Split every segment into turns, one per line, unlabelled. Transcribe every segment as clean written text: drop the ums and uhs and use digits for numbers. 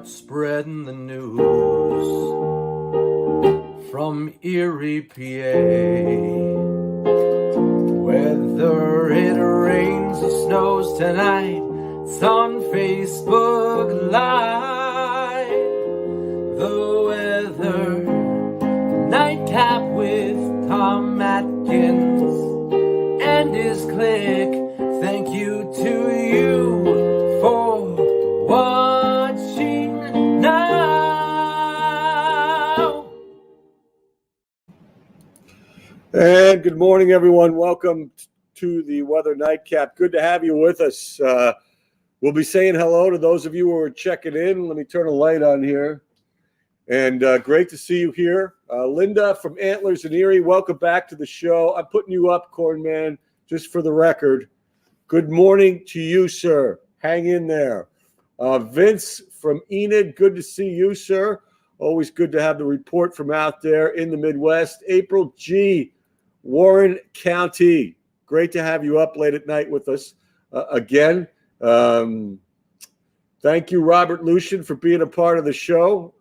start spreading the news from Erie, PA. Whether it rains or snows tonight, it's on Facebook Live. The weather, Nightcap with Tom Atkins and his clique. Thank you to you for watching now.
And good morning, everyone. Welcome to the Weather Nightcap. Good to have you with us. We'll be saying hello to those of you who are checking in. Let me turn a light on here. And great to see you here. Linda from Antlers in Erie, welcome back to the show. I'm putting you up, Cornman, just for the record. Good morning to you, sir. Hang in there. Vince from Enid, good to see you, sir. Always good to have the report from out there in the Midwest. April G., Warren County. Great to have you up late at night with us again. Thank you, Robert Lucian, for being a part of the show.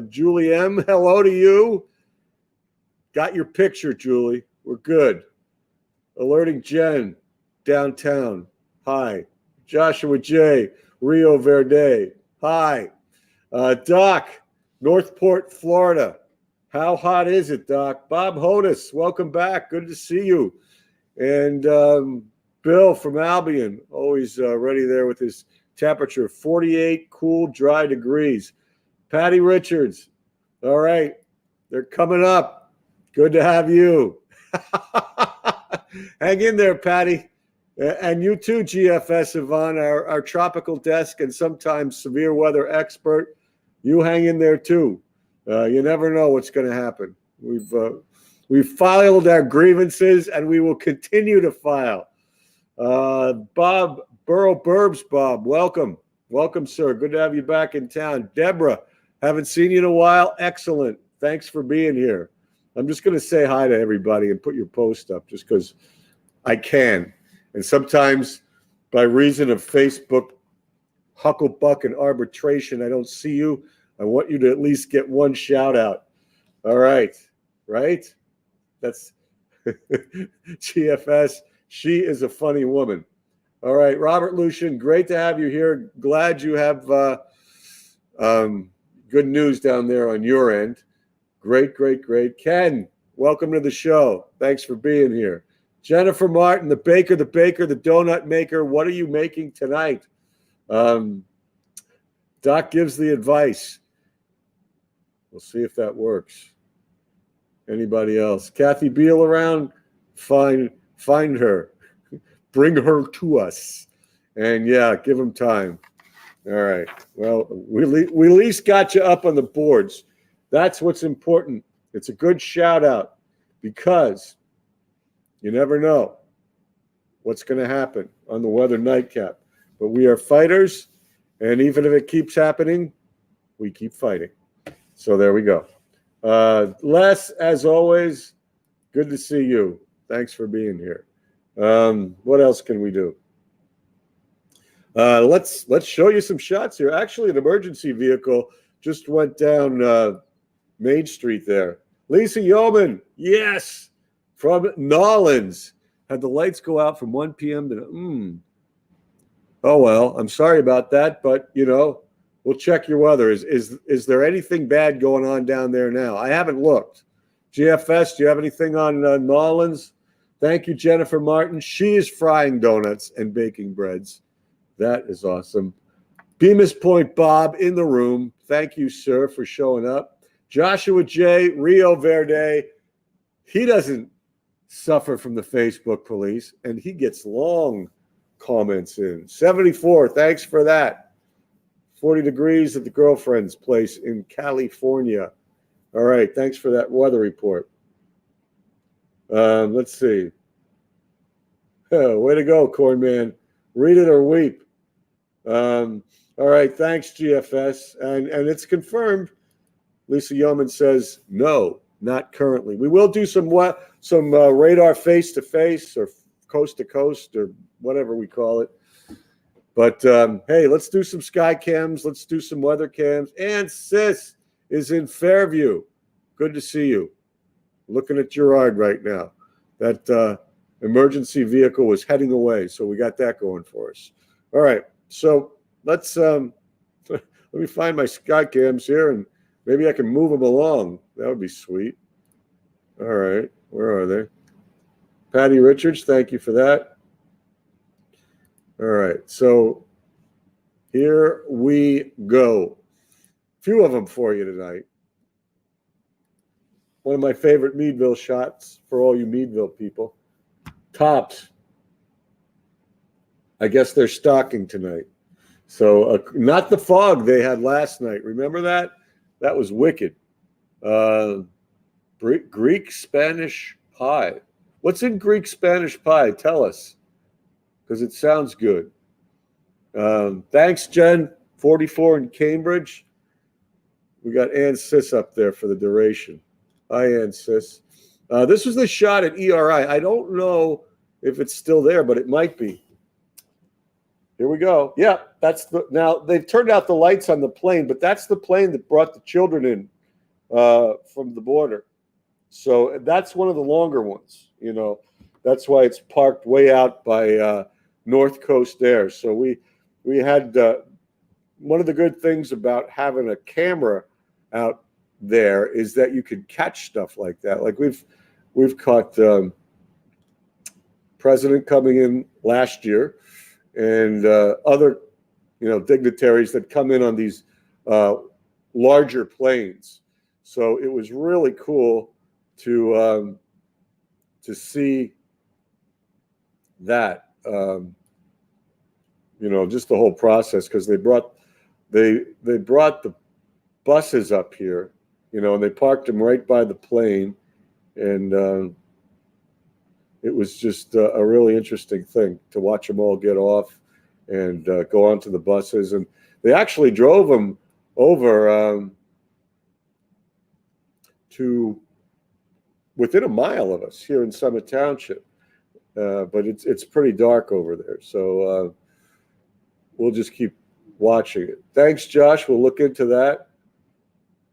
Julie M., hello to you. Got your picture, Julie. We're good. Alerting Jen, downtown. Hi. Joshua J., Rio Verde. Hi. Doc, Northport, Florida. How hot is it, Doc? Bob Hodis, welcome back. Good to see you. And Bill from Albion, always ready there with his temperature, 48 cool, dry degrees. Patty Richards, all right, they're coming up. Good to have you. Hang in there, Patty. And you too, GFS Yvonne, our tropical desk and sometimes severe weather expert. You hang in there too. You never know what's going to happen. We've filed our grievances and we will continue to file. Bob Burrow Burbs, Bob, welcome. Welcome, sir. Good to have you back in town. Deborah, haven't seen you in a while. Excellent. Thanks for being here. I'm just going to say hi to everybody and put your post up just because I can. And sometimes by reason of Facebook hucklebuck and arbitration, I don't see you. I want you to at least get one shout out. All right. Right? That's GFS. She is a funny woman. All right. Robert Lucian, great to have you here. Glad you have good news down there on your end. Great. Ken, welcome to the show. Thanks for being here. Jennifer Martin, the baker, the donut maker. What are you making tonight? Doc gives the advice. We'll see if that works. Anybody else? Kathy Beal around? Find her. Bring her to us. And yeah, give them time. All right. Well, we at least got you up on the boards. That's what's important. It's a good shout out because you never know what's going to happen on the Weather Nightcap. But we are fighters, and even if it keeps happening, we keep fighting. So there we go. Les, as always, good to see you. Thanks for being here. What else can we do? Let's show you some shots here. Actually, an emergency vehicle just went down Main Street there. Lisa Yeoman, yes, from Nolans. Had the lights go out from 1 p.m. to Oh, well, I'm sorry about that, but, we'll check your weather. Is there anything bad going on down there now? I haven't looked. GFS, do you have anything on Nolans? Thank you, Jennifer Martin. She is frying donuts and baking breads. That is awesome. Bemis Point Bob in the room. Thank you, sir, for showing up. Joshua J., Rio Verde. He doesn't suffer from the Facebook police, and he gets long comments in. 74, thanks for that. 40 degrees at the girlfriend's place in California. All right, thanks for that weather report. Let's see. Way to go, Cornman. Read it or weep. All right, thanks, GFS. And it's confirmed. Lisa Yeoman says, no, not currently. We will do some radar face-to-face or coast-to-coast or whatever we call it. But hey, let's do some sky cams. Let's do some weather cams. And Sis is in Fairview. Good to see you. Looking at Gerard right now. That emergency vehicle was heading away, so we got that going for us. All right, so let's let me find my sky cams here, and maybe I can move them along. That would be sweet. All right, where are they? Patty Richards, thank you for that. All right, so here we go. A few of them for you tonight. One of my favorite Meadville shots for all you Meadville people. Tops. I guess they're stocking tonight. So not the fog they had last night. Remember that? That was wicked. Greek Spanish pie. What's in Greek Spanish pie? Tell us, because it sounds good. Thanks, Jen. 44 in Cambridge. We got Ann Sis up there for the duration. Hi, Ann Sis. This was the shot at ERI. I don't know if it's still there, but it might be. Here we go. Yeah, now they've turned out the lights on the plane, but that's the plane that brought the children in from the border. So that's one of the longer ones. You know, that's why it's parked way out by North Coast Air. So we had one of the good things about having a camera out there is that you could catch stuff like that. Like we've caught president coming in last year, and other, dignitaries that come in on these larger planes. So it was really cool to see that, just the whole process, because they brought the buses up here, and they parked them right by the plane, and it was just a really interesting thing to watch them all get off and go onto the buses. And they actually drove them over to within a mile of us here in Summit Township. But it's pretty dark over there. So we'll just keep watching it. Thanks, Josh. We'll look into that.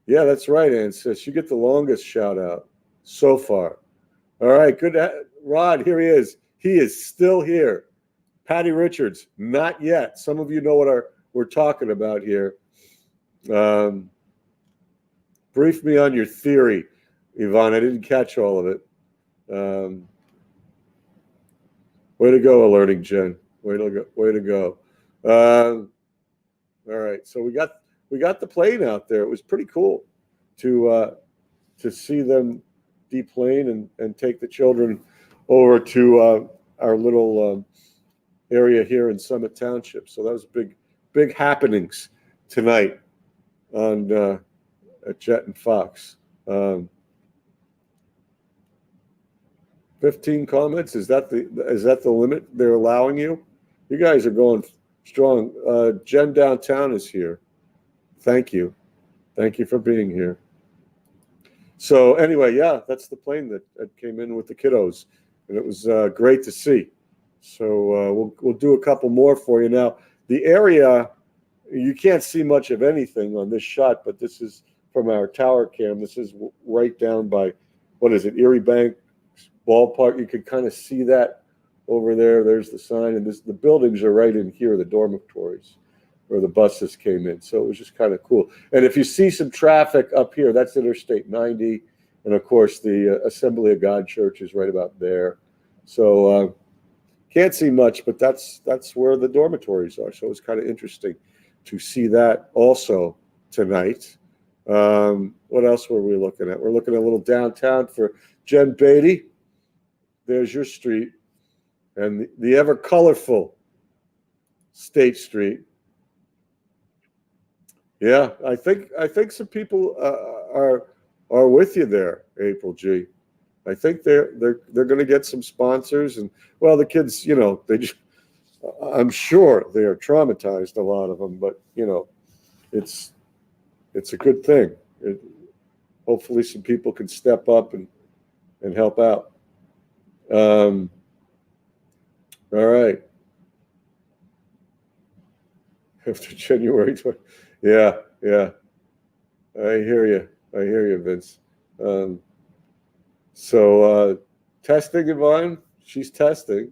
Yeah, that's right, Ann Sis. You get the longest shout out so far. All right, good. Rod, here he is. He is still here. Patty Richards, not yet. Some of you know what we're talking about here. Brief me on your theory, Yvonne. I didn't catch all of it. Way to go, Alerting Jen. Way to go. All right, so we got the plane out there. It was pretty cool to see them deplane and take the children over to our little area here in Summit Township. So that was big happenings tonight on at Jet and Fox. 15 comments. Is that the limit they're allowing you? You guys are going strong. Jen Downtown is here. Thank you for being here. So anyway, yeah, that's the plane that came in with the kiddos, and it was great to see. So we'll do a couple more for you now. The area, you can't see much of anything on this shot, but this is from our tower cam. This is right down by, what is it, Erie Bank Ballpark. You could kind of see that over there. There's the sign, and the buildings are right in here, the dormitories where the buses came in. So it was just kind of cool. And if you see some traffic up here, that's Interstate 90. And of course, the Assembly of God Church is right about there. So can't see much, but that's where the dormitories are. So it's kind of interesting to see that also tonight. What else were we looking at? We're looking at a little downtown for Jen Beatty. There's your street. And the ever colorful State Street. Yeah, I think some people are with you there, April G. I think they're going to get some sponsors, and well, the kids, I'm sure they are traumatized, a lot of them, but it's a good thing. Hopefully, some people can step up and help out. All right. After January 20. Yeah, yeah. I hear you, Vince. So testing, Yvonne. She's testing.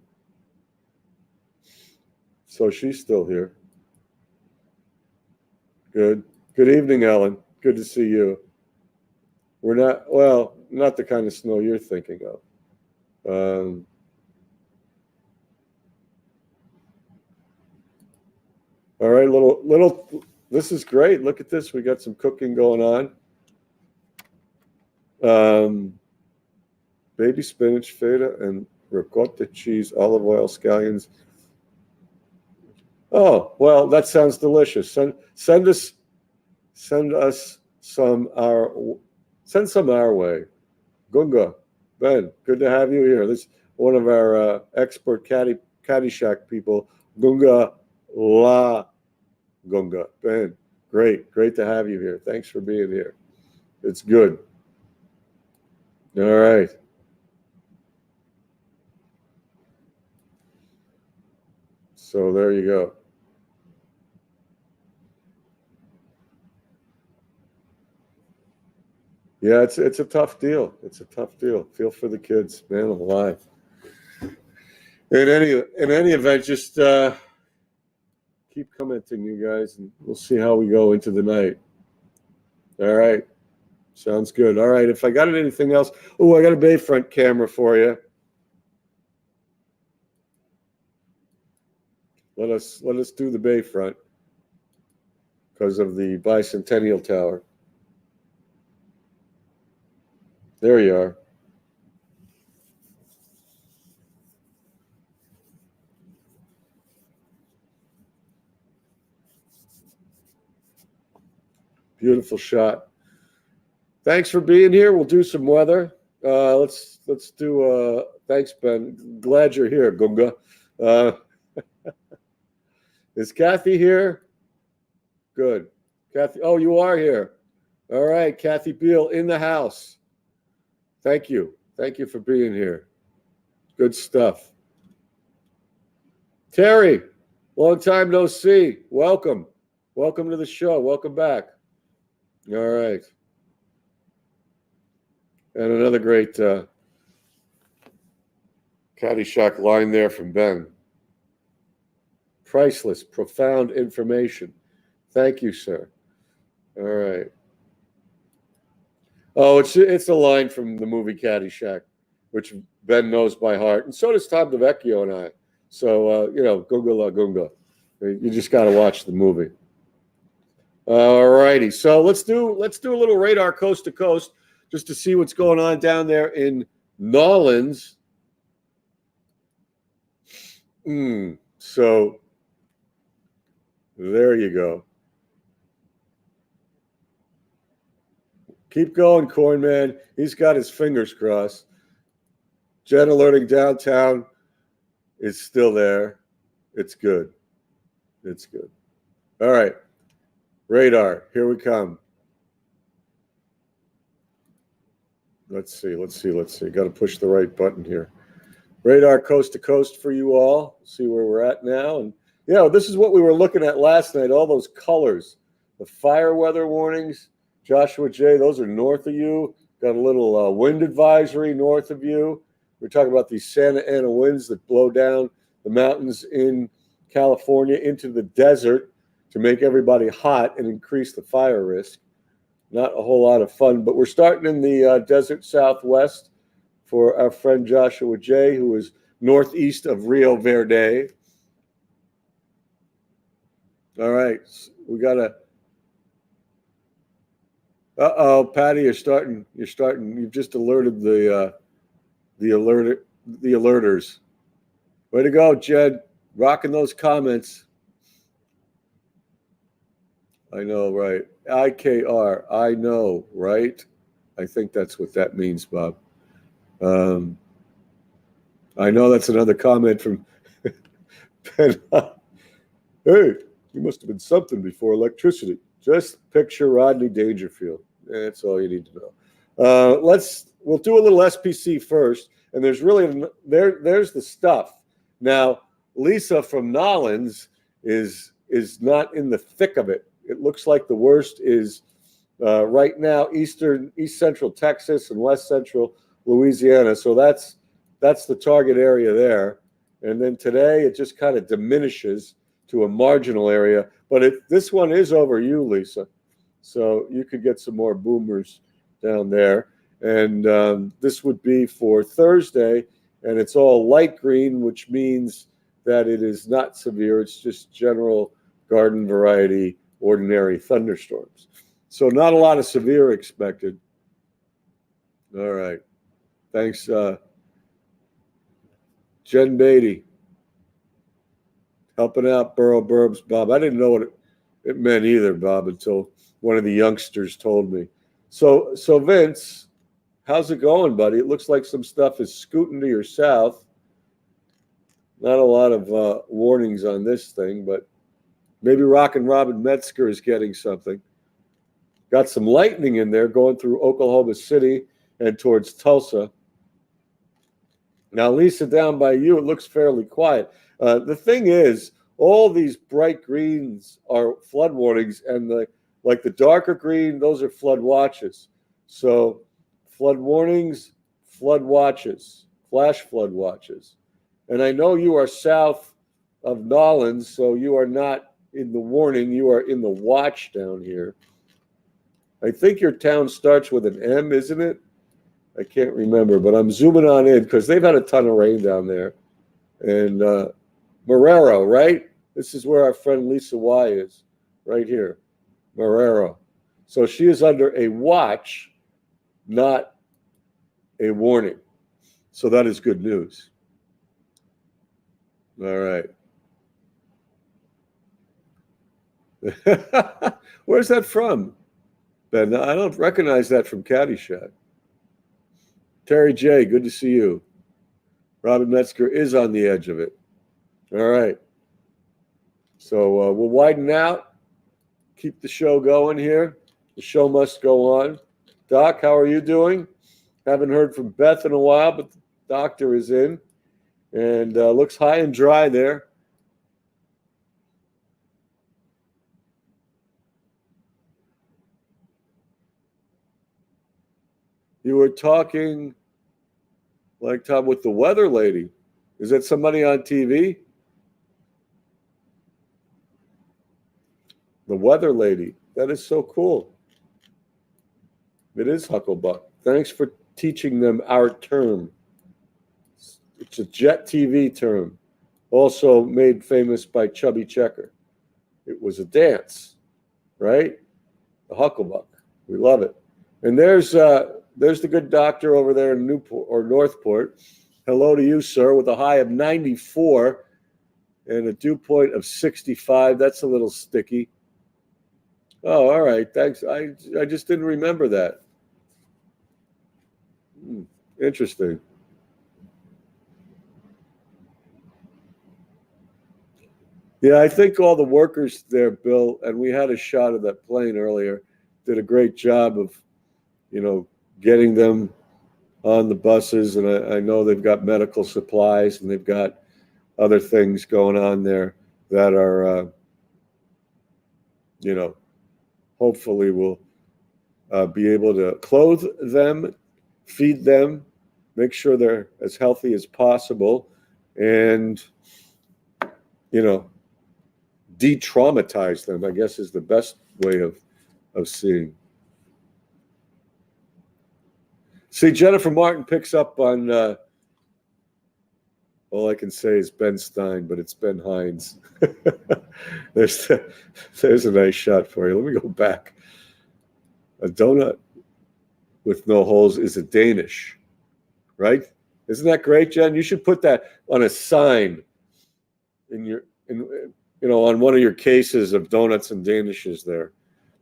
So she's still here. Good. Good evening, Ellen. Good to see you. We're not the kind of snow you're thinking of. All right, little. This is great. Look at this. We got some cooking going on. Baby spinach, feta, and ricotta cheese, olive oil, scallions. Oh, well, that sounds delicious. Send us some our way. Gunga, Ben, good to have you here. This is one of our expert Caddyshack people. Gunga La Gunga. Ben, great to have you here. Thanks for being here. It's good. All right. So there you go. Yeah, it's a tough deal. It's a tough deal. Feel for the kids, man. I'm alive. In any event, just keep commenting, you guys, and we'll see how we go into the night. All right. Sounds good. All right. If I got anything else, I got a Bayfront camera for you. Let us do the Bayfront because of the Bicentennial Tower. There you are. Beautiful shot. Thanks for being here. We'll do some weather. Let's do. Thanks, Ben. Glad you're here, Gunga. Is Kathy here? Good. Kathy. Oh, you are here. All right, Kathy Beal in the house. Thank you. Thank you for being here. Good stuff. Terry, long time no see. Welcome. Welcome to the show. Welcome back. All right. And another great Caddyshack line there from Ben. Priceless, profound information. Thank you, sir. All right. Oh, it's a line from the movie Caddyshack, which Ben knows by heart, and so does Tom DeVecchio and I. So Gunga La Gunga. You just got to watch the movie. All righty. So let's do a little radar coast to coast just to see what's going on down there in Nolens. So there you go. Keep going, Corn Man. He's got his fingers crossed. Jet alerting downtown is still there. It's good. It's good. All right. Radar, here we come. Let's see. Got to push the right button here. Radar coast to coast for you all. See where we're at now. And this is what we were looking at last night, all those colors. The fire weather warnings. Joshua J., those are north of you. Got a little wind advisory north of you. We're talking about these Santa Ana winds that blow down the mountains in California into the desert to make everybody hot and increase the fire risk. Not a whole lot of fun, but we're starting in the desert southwest for our friend Joshua J., who is northeast of Rio Verde. All right, we got a. Patty, you're starting. You've just alerted the alerters. Way to go, Jed. Rocking those comments. I know, right? IKR. I know, right? I think that's what that means, Bob. I know that's another comment from Ben. Hey, you must have been something before electricity. Just picture Rodney Dangerfield. That's all you need to know. We'll do a little SPC first, and there's there's the stuff. Now, Lisa from Nolens is is not in the thick of it. It looks like the worst is right now east central Texas and west central Louisiana. So that's the target area there. And then today it just kind of diminishes to a marginal area. But this one is over you, Lisa. So you could get some more boomers down there. And this would be for Thursday, and it's all light green, which means that it is not severe. It's just general garden variety, ordinary thunderstorms. So not a lot of severe expected. All right. Thanks, Jen Beatty. Helping out Borough Burbs, Bob. I didn't know what it meant either, Bob, until one of the youngsters told me. So Vince, how's it going, buddy? It looks like some stuff is scooting to your south. Not a lot of warnings on this thing, but maybe Rockin' Robin Metzger is getting something. Got some lightning in there going through Oklahoma City and towards Tulsa. Now, Lisa, down by you, it looks fairly quiet. The thing is, all these bright greens are flood warnings, and the darker green, those are flood watches. So flood warnings, flood watches, flash flood watches. And I know you are south of Nolens, so you are not in the warning, you are in the watch down here. I think your town starts with an M, isn't it? I can't remember, but I'm zooming on in because they've had a ton of rain down there. And Marrero, right? This is where our friend Lisa Y is, right here, Marrero. So she is under a watch, not a warning. So that is good news. All right. Where's that from, Ben? I don't recognize that from Caddyshack. Terry J., good to see you. Robin Metzger is on the edge of it. All right. So we'll widen out, keep the show going here. The show must go on. Doc, how are you doing? Haven't heard from Beth in a while, but the doctor is in. And looks high and dry there. You were talking like Tom with the weather lady. Is that somebody on TV? The weather lady. That is so cool. It is Hucklebuck. Thanks for teaching them our term. It's a Jet TV term, also made famous by Chubby Checker. It was a dance, right? The Hucklebuck. We love it. And there's the good doctor over there in Newport or Northport. Hello to you, sir, with a high of 94 and a dew point of 65. That's a little sticky. Oh, all right. Thanks. I just didn't remember that. Interesting. Yeah, I think all the workers there, Bill, and we had a shot of that plane earlier, did a great job of, getting them on the buses. And I know they've got medical supplies and they've got other things going on there that are, hopefully will be able to clothe them, feed them, make sure they're as healthy as possible, and, de-traumatize them, I guess, is the best way of seeing. See, Jennifer Martin picks up on, all I can say is Ben Stein, but it's Ben Hines. There's a nice shot for you. Let me go back. A donut with no holes is a Danish, right? Isn't that great, Jen? You should put that on a sign on one of your cases of donuts and Danishes there.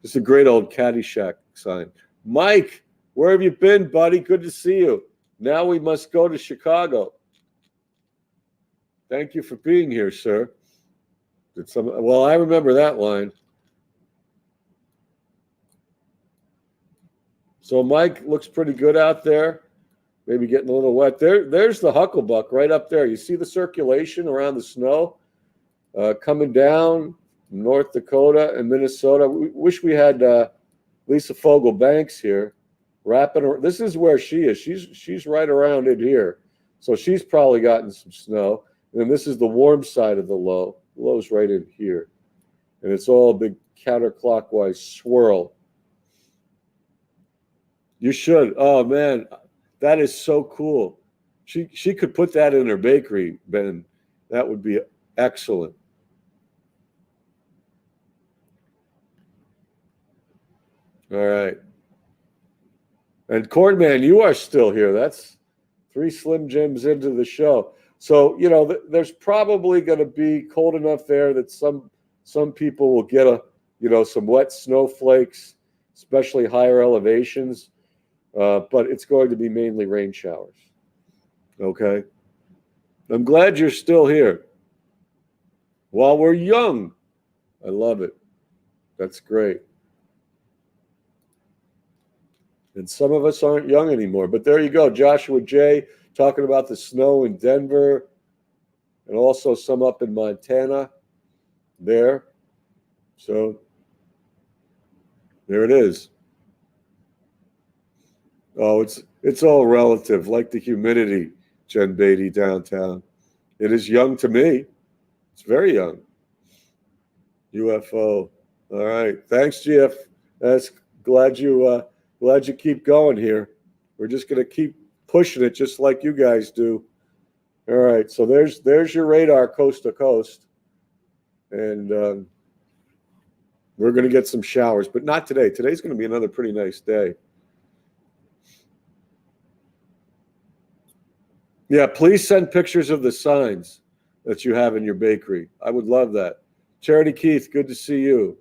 Just a great old Caddyshack sign. Mike, where have you been, buddy? Good to see you. Now we must go to Chicago. Thank you for being here, sir. Well, I remember that line. So Mike looks pretty good out there. Maybe getting a little wet. There's the Hucklebuck right up there. You see the circulation around the snow coming down North Dakota and Minnesota. We wish we had Lisa Fogel Banks here. This is where she is. She's right around in here. So she's probably gotten some snow. And then this is the warm side of the low. The low's right in here. And it's all a big counterclockwise swirl. You should. Oh, man, that is so cool. She could put that in her bakery, Ben. That would be excellent. All right. And Cornman, you are still here. That's 3 Slim Jims into the show. So, there's probably going to be cold enough there that some people will get some wet snowflakes, especially higher elevations. But it's going to be mainly rain showers. Okay. I'm glad you're still here. While we're young. I love it. That's great. And some of us aren't young anymore. But there you go. Joshua J. talking about the snow in Denver and also some up in Montana there. So there it is. Oh, it's all relative, like the humidity, Jen Beatty downtown. It is young to me. It's very young. UFO. All right. Thanks, GF. Glad you keep going here. We're just going to keep pushing it just like you guys do. All right. So there's your radar coast to coast. And we're going to get some showers, but not today. Today's going to be another pretty nice day. Yeah, please send pictures of the signs that you have in your bakery. I would love that. Charity Keith, good to see you.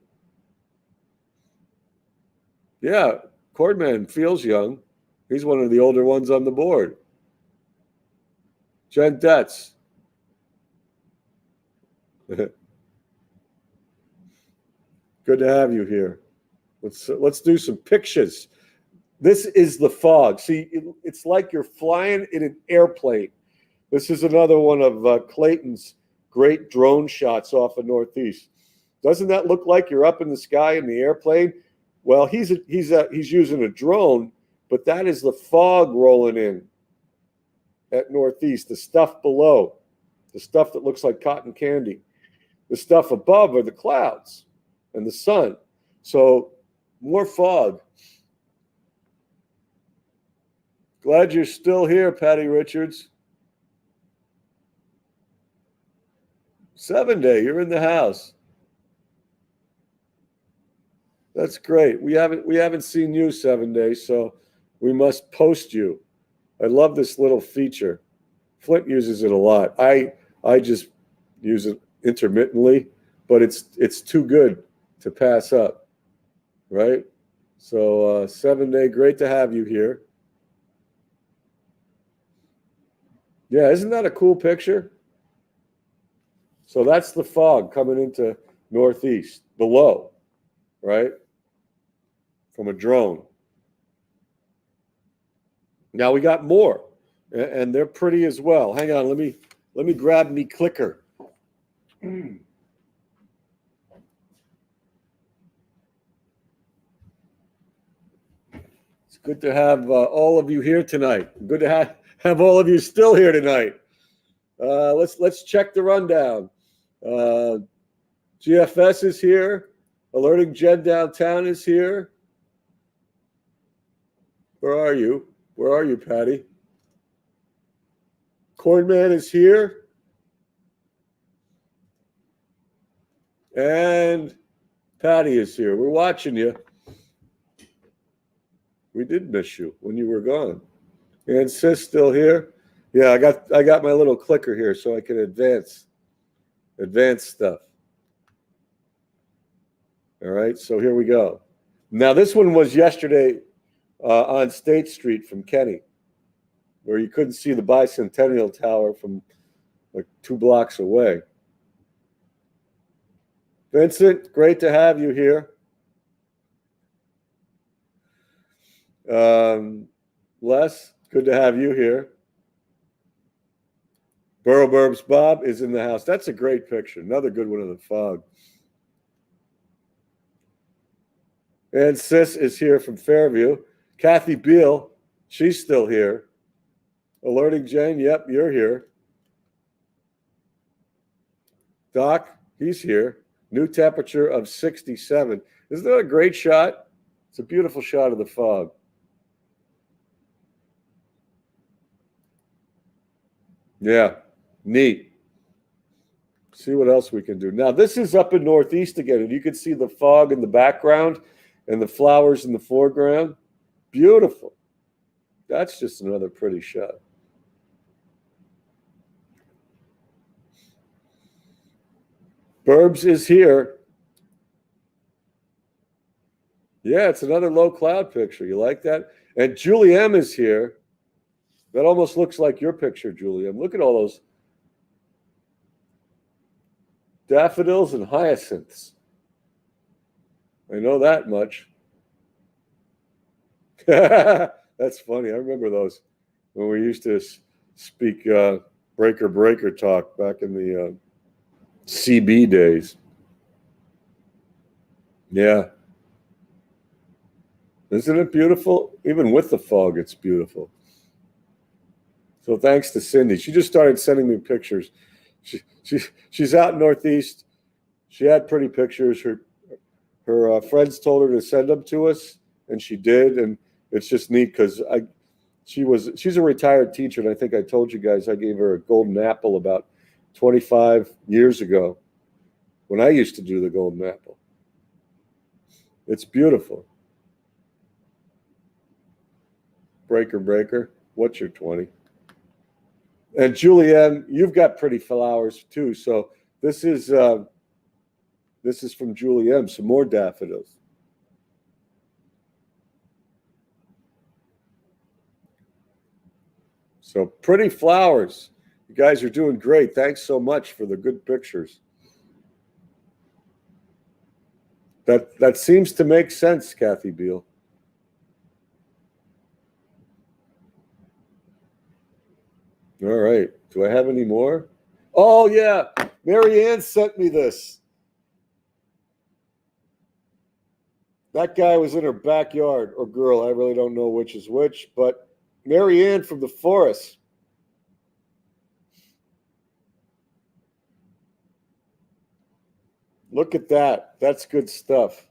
Yeah, Cordman feels young. He's one of the older ones on the board. Jen Detz. Good to have you here. Let's do some pictures. This is the fog. See, it's like you're flying in an airplane. This is another one of Clayton's great drone shots off of Northeast. Doesn't that look like you're up in the sky in the airplane? Well, he's using a drone, but that is the fog rolling in at Northeast. The stuff below, the stuff that looks like cotton candy. The stuff above are the clouds and the sun. So more fog. Glad you're still here, Patty Richards. 7-Day, you're in the house. That's great. We haven't seen you 7-Day, so we must post you. I love this little feature. Flint uses it a lot. I just use it intermittently, but it's too good to pass up, right? So 7-Day, great to have you here. Yeah, isn't that a cool picture? So that's the fog coming into Northeast, below, right? From a drone. Now we got more, and they're pretty as well. Hang on, let me grab me clicker. It's good to have all of you here tonight. Good to have all of you still here tonight. Let's check the rundown. GFS is here. Alerting Jen Downtown is here. Where are you? Where are you, Patty? Cornman is here. And Patty is here. We're watching you. We did miss you when you were gone. And Sis still here. Yeah, I got my little clicker here so I can advance stuff. All right, so here we go. Now this one was yesterday on State Street from Kenny, where you couldn't see the Bicentennial Tower from like 2 blocks away. Vincent, great to have you here. Les, good to have you here. Burrow Burbs Bob is in the house. That's a great picture. Another good one of the fog. And Sis is here from Fairview. Kathy Beal, she's still here. Alerting Jane, yep, you're here. Doc, he's here. New temperature of 67. Isn't that a great shot? It's a beautiful shot of the fog. Yeah, neat. See what else we can do. Now, this is up in Northeast again, and you can see the fog in the background and the flowers in the foreground. Beautiful. That's just another pretty shot. Burbs is here. Yeah, it's another low cloud picture. You like that? And Julie M is here. That almost looks like your picture, Julie M. Look at all those daffodils and hyacinths. I know that much. That's funny. I remember those when we used to speak breaker talk back in the CB days. Yeah. Isn't it beautiful? Even with the fog, it's beautiful. So thanks to Cindy. She just started sending me pictures. She's out Northeast. She had pretty pictures. Her friends told her to send them to us, and she did. And it's just neat because she's a retired teacher, and I think I told you guys I gave her a golden apple about 25 years ago when I used to do the golden apple. It's beautiful. Breaker, what's your 20? And Julianne, you've got pretty flowers too. So this is from Julianne, some more daffodils. So pretty flowers. You guys are doing great. Thanks so much for the good pictures. That seems to make sense, Kathy Beal. All right. Do I have any more? Oh, yeah. Mary Ann sent me this. That guy was in her backyard, or girl. I really don't know which is which, but Mary Ann from the forest. Look at that. That's good stuff.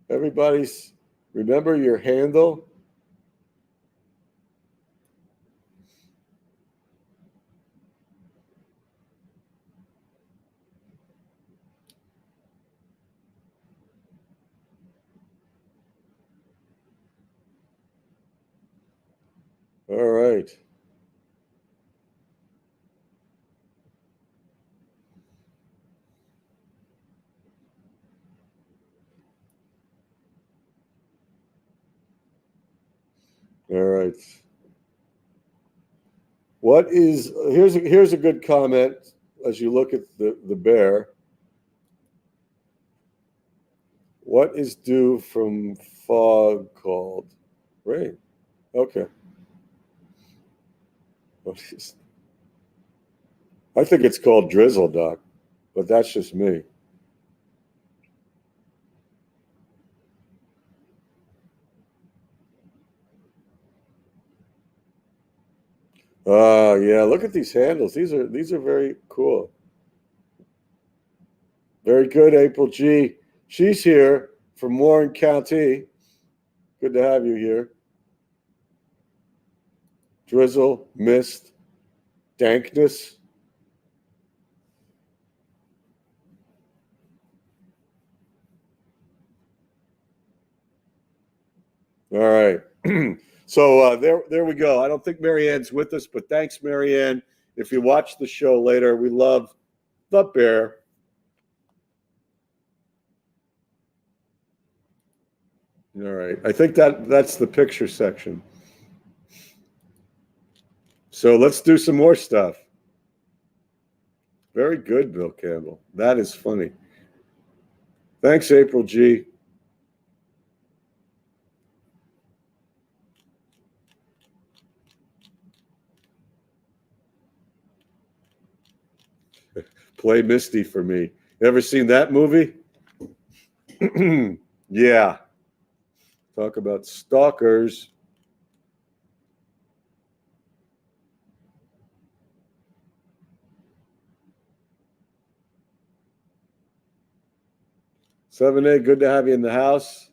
Everybody's, remember your handle? All right. All right. What is here's a good comment as you look at the bear. What is due from fog called? Rain. Okay. What is? I think it's called drizzle, Doc, but that's just me. Yeah, look at these handles. These are very cool. Very good, April G. She's here from Warren County. Good to have you here. Drizzle, mist, dankness. All right. So there we go. I don't think Marianne's with us, but thanks, Marianne. If you watch the show later, we love the bear. All right. I think that's the picture section. So let's do some more stuff. Very good, Bill Campbell. That is funny. Thanks, April G. Play Misty for me. You ever seen that movie? Yeah. Talk about stalkers. Seven A, good to have you in the house.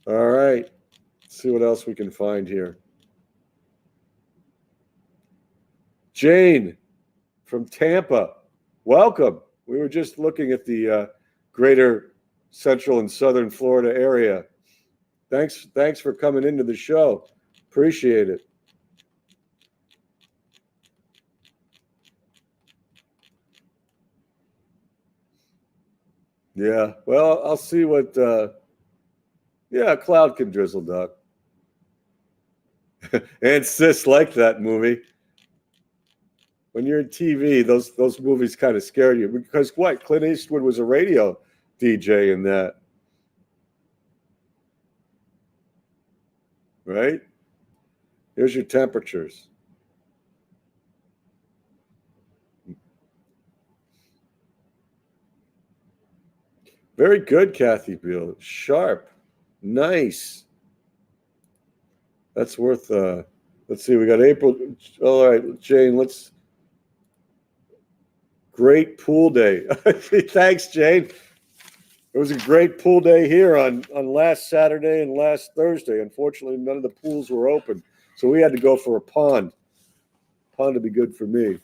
All right. Let's see what else we can find here. Jane from Tampa, welcome. We were just looking at the greater Central and Southern Florida area. Thanks for coming into the show. Appreciate it. Yeah, well, I'll see what. Yeah, a cloud can drizzle, Doc. And sis liked that movie. When you're in TV, those movies kind of scare you because what? Clint Eastwood was a radio DJ in that, right? Here's your temperatures. Very good, Kathy Beal. Sharp. Nice. That's worth let's see, we got April. All right, Jane, let's great pool day. Thanks, Jane. It was a great pool day here on last Saturday and last Thursday. Unfortunately, none of the pools were open. So we had to go for a pond. Pond would be good for me.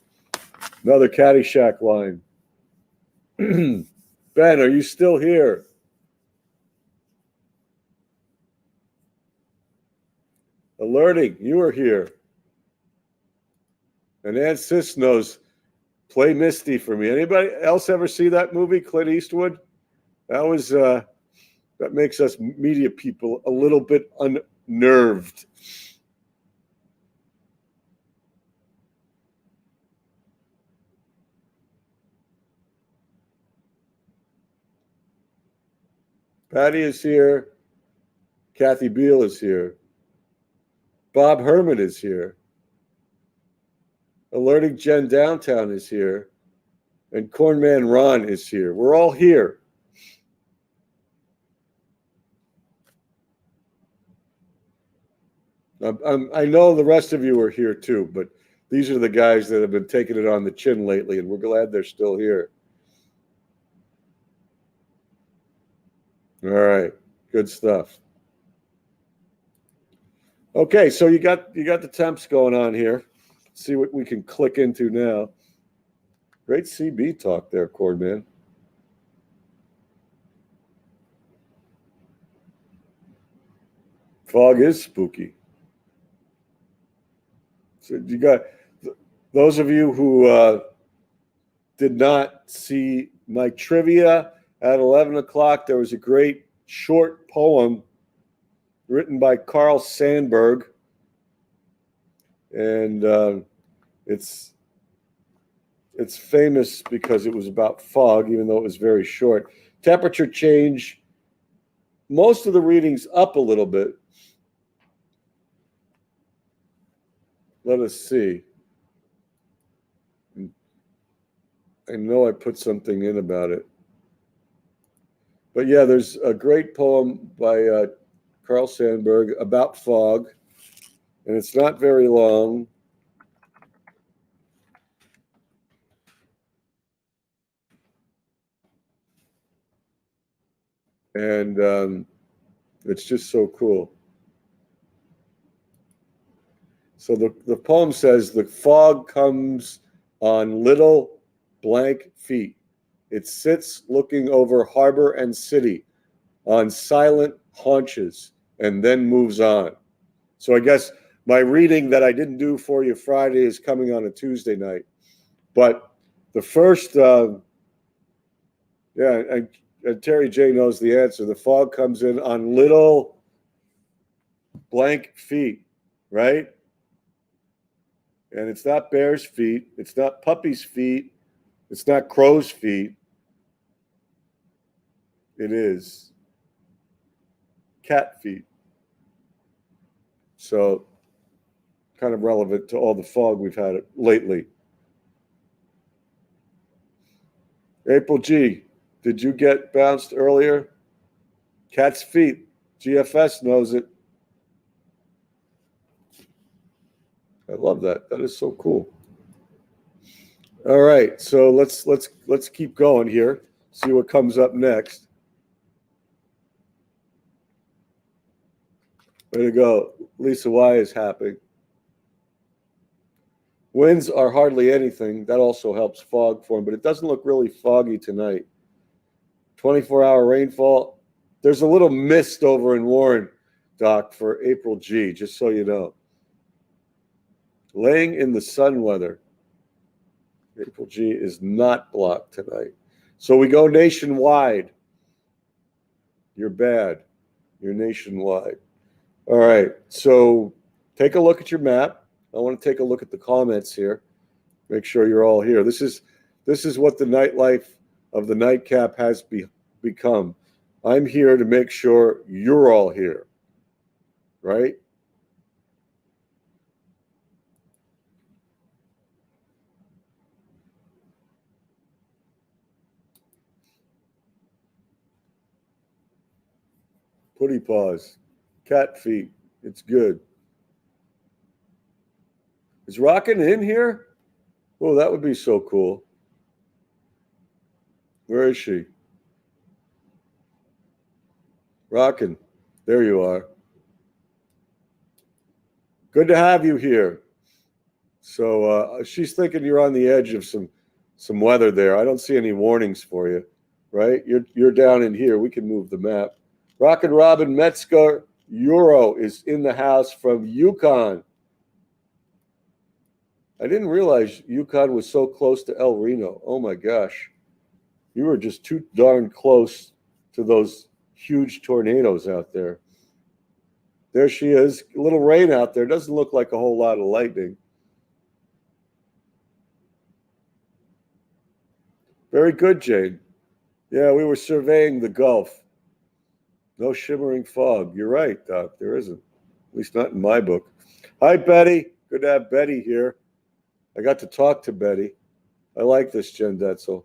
Another Caddyshack line. Ben, are you still here? Alerting, you are here. And Ann Sis knows, play Misty for me. Anybody else ever see that movie, Clint Eastwood? That was that makes us media people a little bit unnerved. Patty is here. Kathy Beal is here. Bob Herman is here. Alerting Jen Downtown is here. And Cornman Ron is here. We're all here. I know the rest of you are here too, but these are the guys that have been taking it on the chin lately, and we're glad they're still here. All right, good stuff. Okay, so you got the temps going on here. Let's see what we can click into now. Great CB talk there, Cordman. Fog is spooky. So you got those of you who did not see my trivia at 11 o'clock. There was a great short poem written by Carl Sandburg, and it's famous because it was about fog, even though it was very short. Temperature change. Most of the readings up a little bit. Let us see. I know I put something in about it. But yeah, there's a great poem by Carl Sandburg about fog, and it's not very long. And it's just so cool. So the poem says, the fog comes on little blank feet. It sits looking over harbor and city on silent haunches and then moves on. So I guess my reading that I didn't do for you Friday is coming on a Tuesday night. But the first, and Terry J knows the answer. The fog comes in on little blank feet, right? And it's not bear's feet. It's not puppy's feet. It's not crow's feet. It is cat feet. So kind of relevant to all the fog we've had lately. April G, did you get bounced earlier? Cat's feet. GFS knows it. I love that. That is so cool. All right, so let's keep going here. See what comes up next. Way to go. Lisa Y is happy. Winds are hardly anything. That also helps fog form, but it doesn't look really foggy tonight. 24-hour rainfall. There's a little mist over in Warren, Doc, for April G, just so you know. Laying in the sun weather. April G is not blocked tonight. So we go nationwide. You're bad. You're nationwide. All right, so take a look at your map. I want to take a look at the comments here. Make sure you're all here. This is what the nightlife of the Nightcap has become. I'm here to make sure you're all here, right? Putty paws, cat feet. It's good. Is Rockin' in here? Oh, that would be so cool. Where is she? Rockin'. There you are. Good to have you here. So she's thinking you're on the edge of some weather there. I don't see any warnings for you, right? You're down in here. We can move the map. Rockin' Robin Metzger Euro is in the house from Yukon. I didn't realize Yukon was so close to El Reno. Oh my gosh. You were just too darn close to those huge tornadoes out there. There she is. A little rain out there. Doesn't look like a whole lot of lightning. Very good, Jane. Yeah, we were surveying the Gulf. No shimmering fog. You're right, Doc. There isn't. At least not in my book. Hi, Betty. Good to have Betty here. I got to talk to Betty. I like this, Jen Detzel.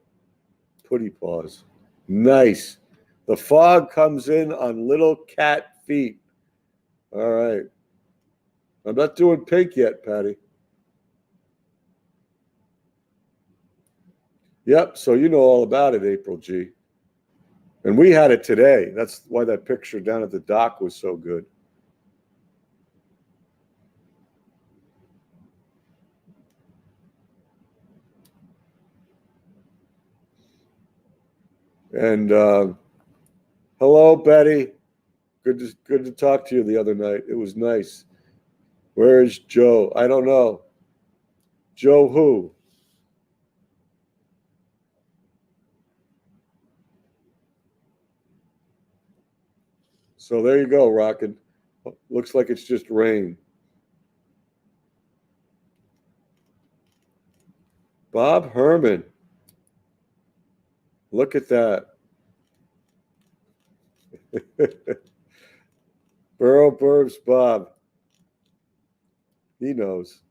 Putty paws. Nice. The fog comes in on little cat feet. All right. I'm not doing pink yet, Patty. Yep, so you know all about it, April G. And we had it today. That's why that picture down at the dock was so good. And hello, Betty. Good to talk to you the other night. It was nice. Where is Joe? I don't know. Joe who? So there you go, Rockin'. Looks like it's just rain. Bob Herman. Look at that. Burrow Burbs Bob. He knows.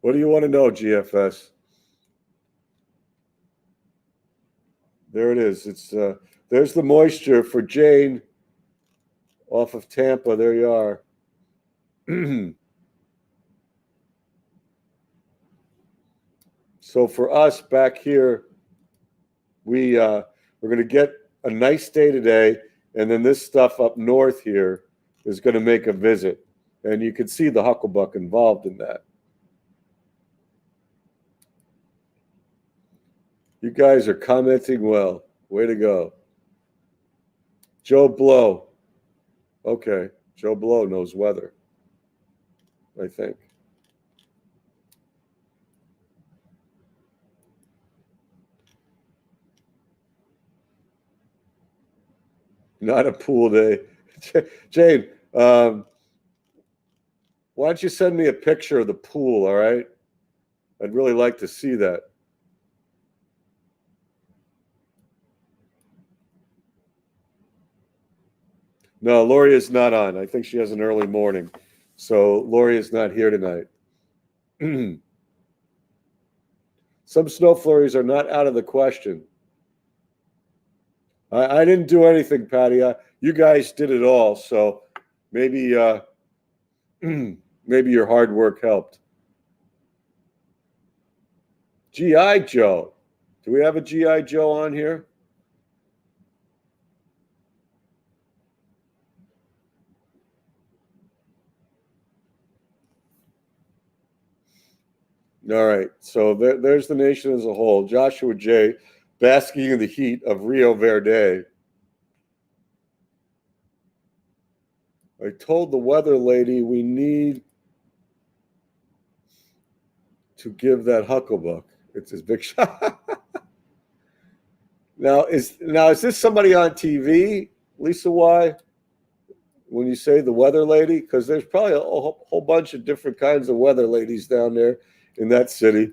What do you want to know, GFS? There it is. It's there's the moisture for Jane off of Tampa. There you are. So for us back here, we're going to get a nice day today, and then this stuff up north here is going to make a visit, and you can see the Hucklebuck involved in that. You guys are commenting well. Way to go. Joe Blow. Okay, Joe Blow knows weather, I think. Not a pool day. Jane, why don't you send me a picture of the pool, all right? I'd really like to see that. No, Lori is not on. I think she has an early morning. So Lori is not here tonight. Some snow flurries are not out of the question. I didn't do anything, Patty. You guys did it all, so maybe maybe your hard work helped. G.I. Joe. Do we have a G.I. Joe on here? All right, so there's the nation as a whole. Joshua J. basking in the heat of Rio Verde. I told the weather lady we need to give that Hucklebuck. It's his big shot. Now is this somebody on TV, Lisa Y? When you say the weather lady, because there's probably a whole bunch of different kinds of weather ladies down there in that city.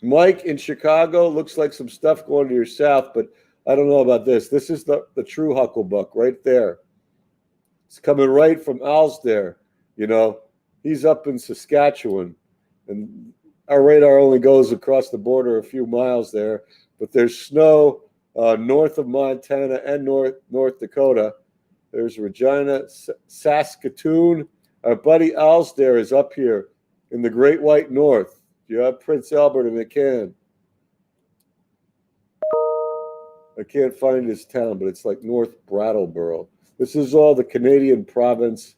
Mike in Chicago, looks like some stuff going to your south, but I don't know about this. This is the true Hucklebuck right there. It's coming right from Alsdale. You know, he's up in Saskatchewan, and our radar only goes across the border a few miles there, but there's snow north of Montana and North Dakota. There's Regina, Saskatoon. Our buddy Alsdale is up here in the Great White North. You have Prince Albert and McCann. I can't find his town, but it's like North Brattleboro. This is all the Canadian province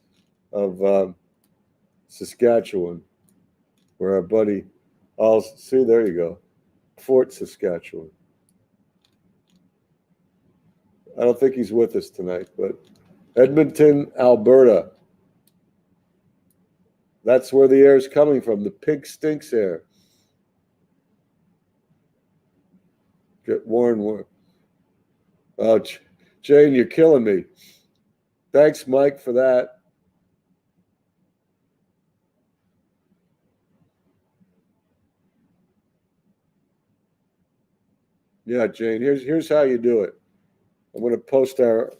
of Saskatchewan, where our buddy, see, there you go, Fort Saskatchewan. I don't think he's with us tonight, but Edmonton, Alberta. That's where the air is coming from, the pig stinks air. Get Warren. Oh, Jane, you're killing me. Thanks, Mike, for that. Yeah, Jane, here's how you do it. I'm going to post our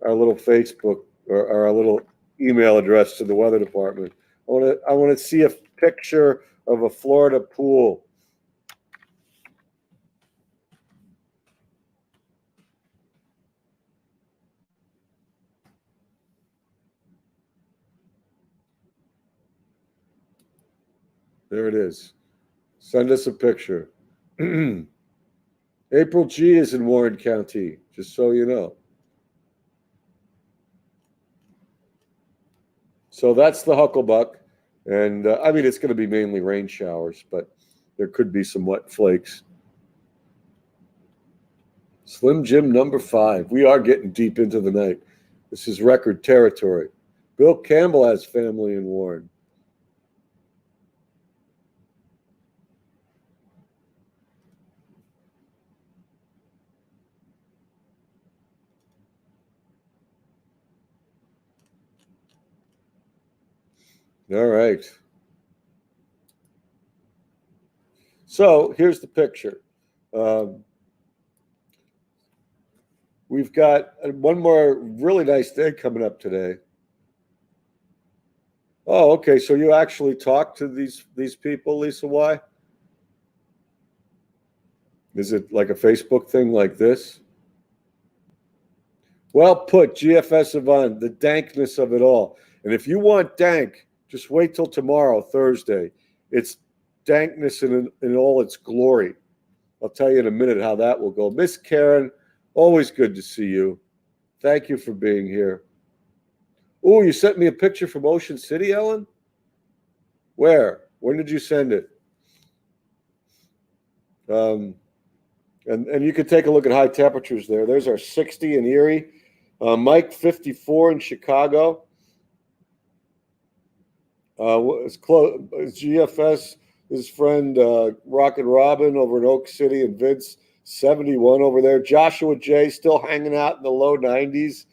little Facebook or our little email address to the weather department. I want to see a picture of a Florida pool. There it is. Send us a picture. April G is in Warren County, just so you know. So that's the Hucklebuck. And I mean, it's going to be mainly rain showers, but there could be some wet flakes. Slim Jim number 5. We are getting deep into the night. This is record territory. Bill Campbell has family in Warren. All right. So here's the picture. We've got one more really nice day coming up today. Oh, okay. So you actually talked to these people, Lisa Y? Is it like a Facebook thing like this? Well put, GFS Yvonne, the dankness of it all. And if you want dank, just wait till tomorrow, Thursday. It's dankness in all its glory. I'll tell you in a minute how that will go. Miss Karen, always good to see you. Thank you for being here. Oh, you sent me a picture from Ocean City, Ellen? Where? When did you send it? And you can take a look at high temperatures there. There's our 60 in Erie. Mike, 54 in Chicago. It's close. GFS, his friend Rocket Robin over in Oak City, and Vince, 71 over there. Joshua J still hanging out in the low 90s.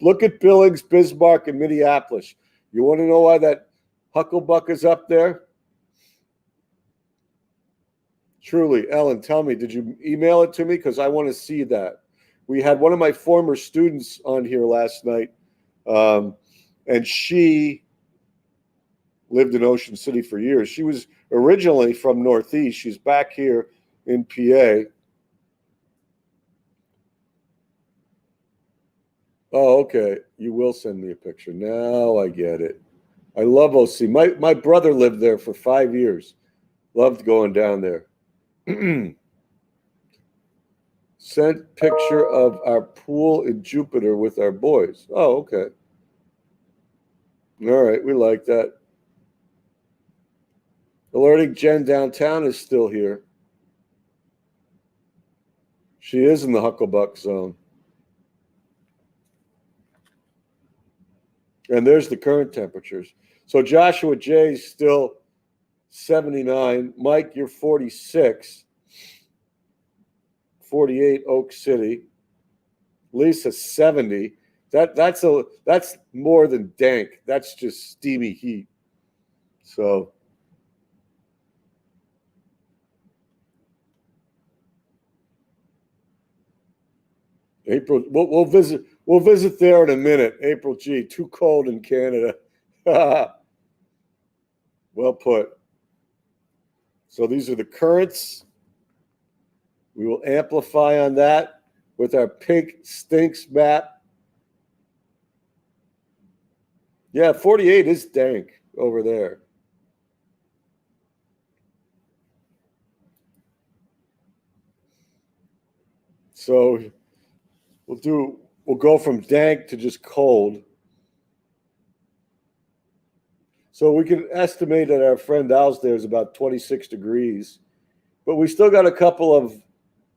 Look at Billings, Bismarck, and Minneapolis. You want to know why that Hucklebuck is up there? Truly, Ellen, tell me, did you email it to me? Because I want to see that. We had one of my former students on here last night, and she lived in Ocean City for years. She was originally from Northeast. She's back here in PA. Oh, okay. You will send me a picture. Now I get it. I love OC. My brother lived there for 5 years. Loved going down there. Sent picture of our pool in Jupiter with our boys. Oh, okay. All right, we like that. Alerting Jen downtown is still here. She is in the Hucklebuck zone. And there's the current temperatures. So Joshua J is still 79. Mike, you're 46. 48 Oak City. Lisa 70. That's more than dank. That's just steamy heat. So April, we'll visit. We'll visit there in a minute. April G. Too cold in Canada. Well put. So these are the currents. We will amplify on that with our pink stinks map. Yeah, 48 is dank over there. So we'll go from dank to just cold. So we can estimate that our friend Al's there is about 26 degrees. But we still got a couple of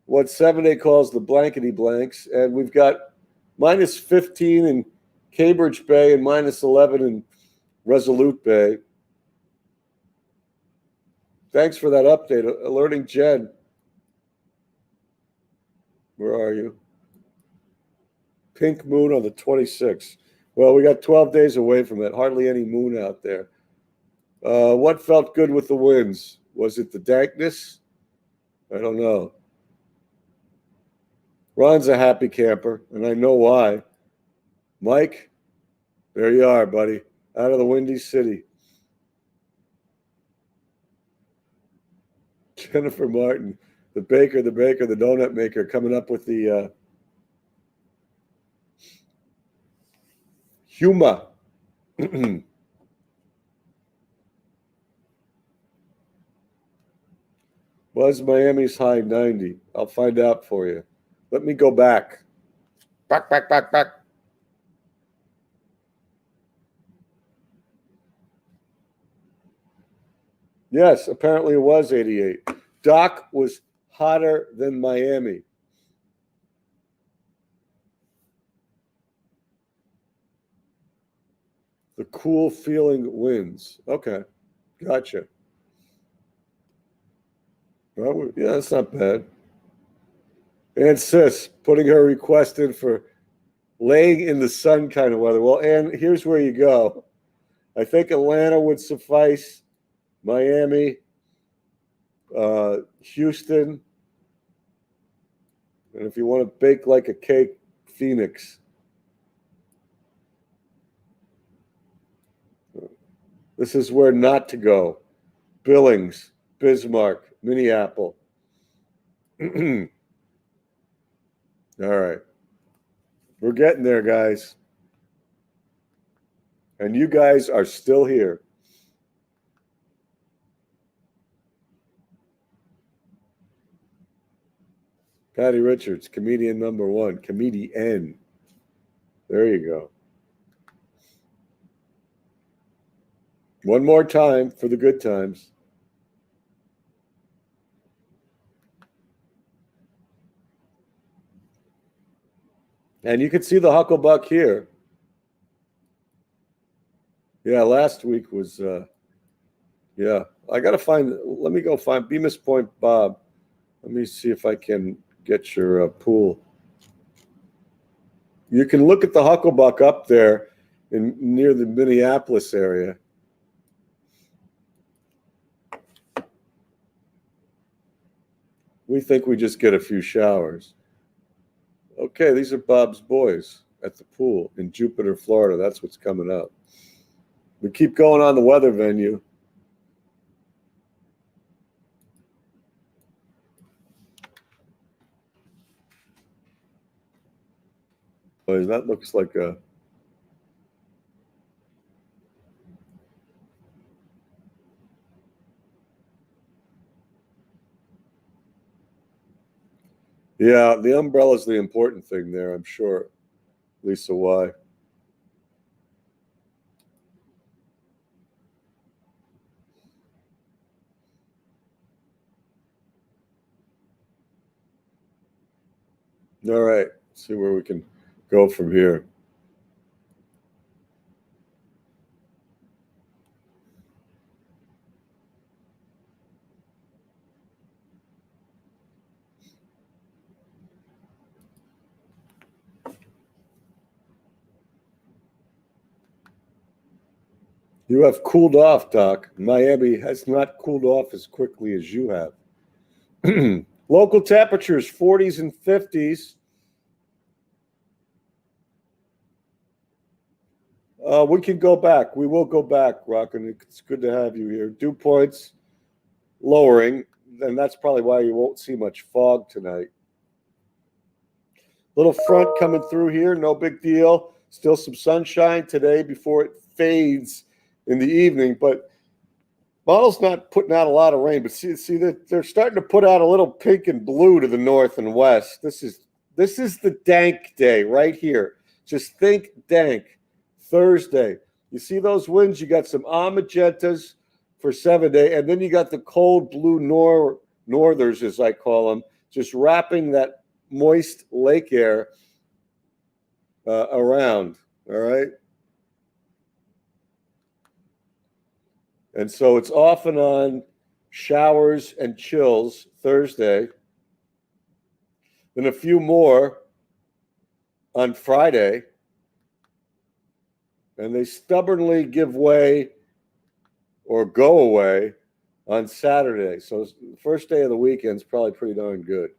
what 7-day calls the blankety blanks. And we've got minus 15 in Cambridge Bay and minus 11 in Resolute Bay. Thanks for that update. Alerting Jen. Where are you? Pink moon on the 26th. Well, we got 12 days away from it. Hardly any moon out there. What felt good with the winds? Was it the dankness? I don't know. Ron's a happy camper, and I know why. Mike, there you are, buddy. Out of the Windy City. Jennifer Martin, the baker, the donut maker, coming up with the Huma. Was Miami's high 90? I'll find out for you. Let me go back. Back. Yes, apparently it was 88. Doc was hotter than Miami. The cool feeling wins. Okay, gotcha. Well, yeah, that's not bad. And Sis putting her request in for laying in the sun kind of weather. Well, and here's where you go. I think Atlanta would suffice. Miami, Houston, and if you want to bake like a cake, Phoenix. This is where not to go. Billings, Bismarck, Minneapolis. All right. We're getting there, guys. And you guys are still here. Patty Richards, comedian number one, comedian. There you go. One more time for the good times. And you can see the Hucklebuck here. Yeah, last week was, yeah. I got to let me go find Bemis Point Bob. Let me see if I can get your pool. You can look at the Hucklebuck up there near the Minneapolis area. We think we just get a few showers. Okay, these are Bob's boys at the pool in Jupiter, Florida. That's what's coming up. We keep going on the weather venue. Oh, that looks like a... Yeah, the umbrella's the important thing there, I'm sure. Lisa, why? All right, see where we can go from here. You have cooled off, Doc. Miami has not cooled off as quickly as you have. Local temperatures, 40s and 50s. We can go back. We will go back, Rockin'. It's good to have you here. Dew points lowering, and that's probably why you won't see much fog tonight. Little front coming through here, no big deal. Still some sunshine today before it fades in the evening, but model's not putting out a lot of rain. But see that they're starting to put out a little pink and blue to the north and west. This is the dank day right here. Just think dank. Thursday. You see those winds? You got some magentas for 7-day, and then you got the cold blue northers, as I call them, just wrapping that moist lake air around. All right. And so it's off and on showers and chills Thursday. Then a few more on Friday. And they stubbornly give way or go away on Saturday. So the first day of the weekend is probably pretty darn good.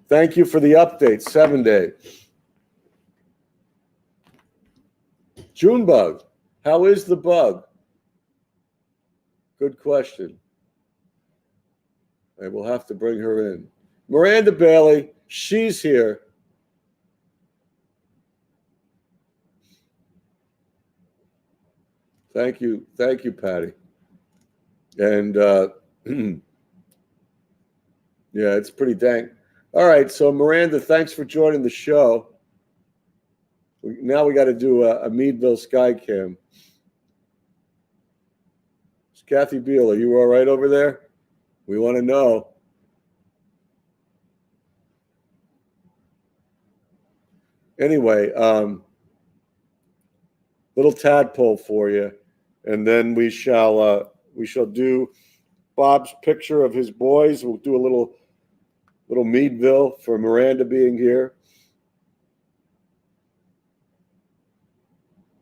Thank you for the update, 7-day. Junebug, how is the bug? Good question. I will have to bring her in. Miranda Bailey, she's here. Thank you, Patty. And yeah, it's pretty dank. All right, so Miranda, thanks for joining the show. Now we got to do a Meadville Sky Cam. Kathy Beal, are you all right over there? We want to know. Anyway, little tadpole for you, and then we shall do Bob's picture of his boys. We'll do a little Meadville for Miranda being here.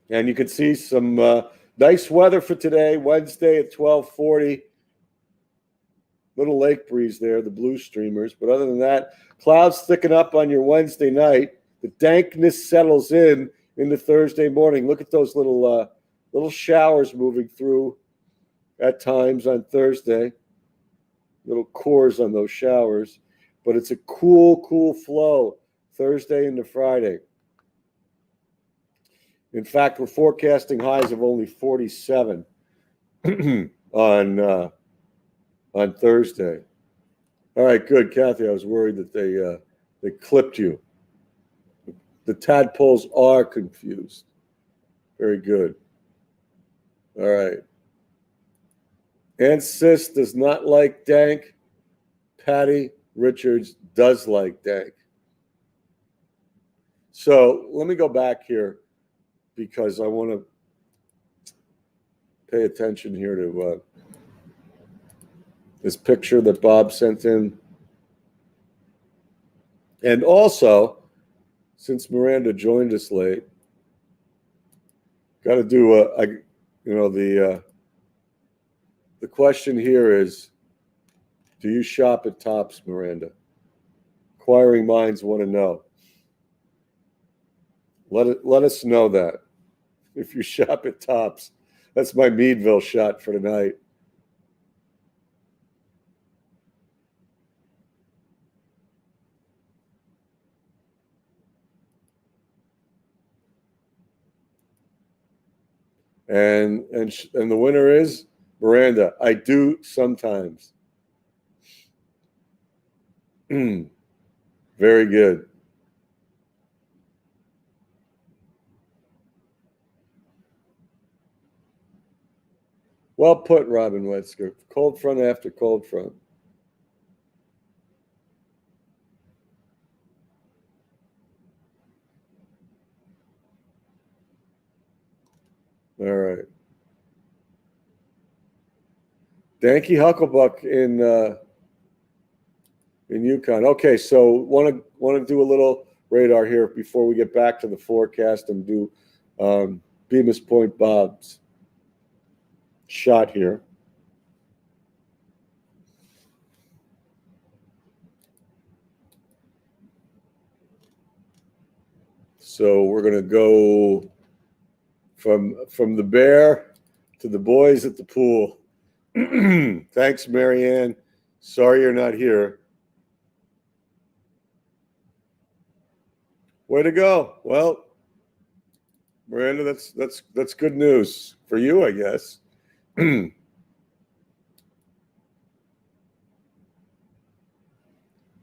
And you can see some nice weather for today, Wednesday at 12:40. Little lake breeze there, the blue streamers. But other than that, clouds thicken up on your Wednesday night. The dankness settles in into Thursday morning. Look at those little showers moving through at times on Thursday. Little cores on those showers. But it's a cool flow Thursday into Friday. In fact, we're forecasting highs of only 47 on Thursday. All right, good, Kathy. I was worried that they clipped you. The tadpoles are confused. Very good. All right. Aunt Sis does not like dank. Patty Richards does like dank. So let me go back here because I want to pay attention here to this picture that Bob sent in. And also, since Miranda joined us late, got to do the question here is, do you shop at Tops, Miranda? Inquiring minds want to know. Let us know that if you shop at Tops. That's my Meadville shot for tonight. And the winner is Miranda. I do sometimes. Very good. Well put, Robin Wetzker. Cold front after cold front. All right. Danky Hucklebuck in Yukon. Okay, so want to do a little radar here before we get back to the forecast and do Bemis Point Bob's shot here. So we're going to go from the bear to the boys at the pool. Thanks, Marianne. Sorry you're not here. Way to go. Well, Miranda, that's good news for you, I guess.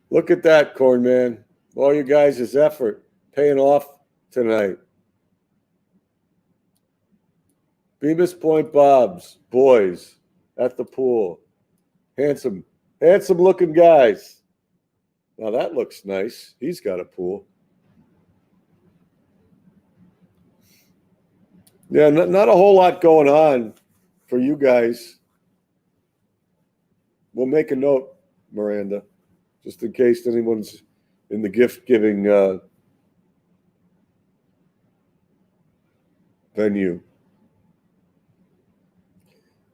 Look at that, Corn Man. All you guys' effort paying off tonight. Bemis Point Bob's boys at the pool. Handsome looking guys. Now that looks nice. He's got a pool. Yeah, not a whole lot going on for you guys. We'll make a note, Miranda, just in case anyone's in the gift-giving venue.